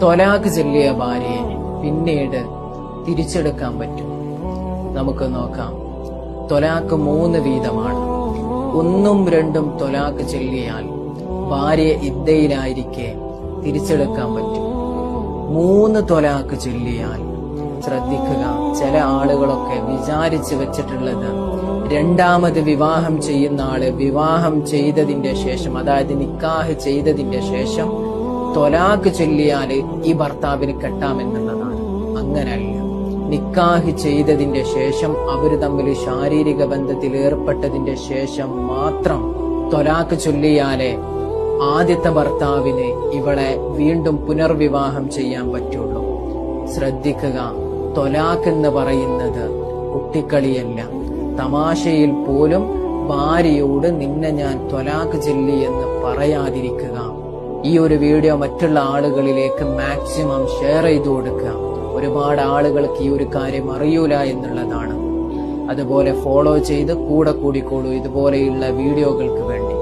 ത്വലാഖ് ചൊല്ലിയ ഭാര്യയെ പിന്നീട് തിരിച്ചെടുക്കാൻ പറ്റും? നമുക്ക് നോക്കാം. ത്വലാഖ് 3 വീതമാണ്. 1ഉം 2ഉം ത്വലാഖ് ചൊല്ലിയാൽ ഭാര്യ ഇദ്ദയിലായിരിക്കെ തിരിച്ചെടുക്കാൻ പറ്റും. 3 ത്വലാഖ് ചൊല്ലിയാൽ ശ്രദ്ധിക്കുക, ചില ആളുകളൊക്കെ വിചാരിച്ചു വെച്ചിട്ടുള്ളത് രണ്ടാമത് വിവാഹം ചെയ്യുന്ന ആള് വിവാഹം ചെയ്തതിന്റെ ശേഷം, അതായത് നിക്കാഹ് ചെയ്തതിന്റെ ശേഷം ത്വലാഖ് ചൊല്ലിയാല് ഈ ഭർത്താവിന് കെട്ടാമെന്നുള്ളതാണ്. അങ്ങനല്ല. നിക്കാഹ് ചെയ്തതിന്റെ ശേഷം അവര് തമ്മിൽ ശാരീരിക ബന്ധത്തിൽ ഏർപ്പെട്ടതിന്റെ ശേഷം മാത്രം ത്വലാഖ് ചൊല്ലിയാലേ ആദ്യത്തെ ഭർത്താവിന് ഇവളെ വീണ്ടും പുനർവിവാഹം ചെയ്യാൻ പറ്റുള്ളൂ. ശ്രദ്ധിക്കുക, ത്വലാഖ് എന്ന് പറയുന്നത് കുട്ടിക്കളിയല്ല. തമാശയിൽ പോലും ഭാര്യയോട് നിന്നെ ഞാൻ ത്വലാഖ് ചൊല്ലി എന്ന് പറയാതിരിക്കുക. ഈ ഒരു വീഡിയോ മറ്റുള്ള ആളുകളിലേക്ക് മാക്സിമം ഷെയർ ചെയ്തു കൊടുക്കുക. ഒരുപാട് ആളുകൾക്ക് ഈ ഒരു കാര്യം അറിയൂല എന്നുള്ളതാണ്. അതുപോലെ ഫോളോ ചെയ്ത് കൂടെ കൂടിക്കോളൂ ഇതുപോലെയുള്ള വീഡിയോകൾക്ക് വേണ്ടി.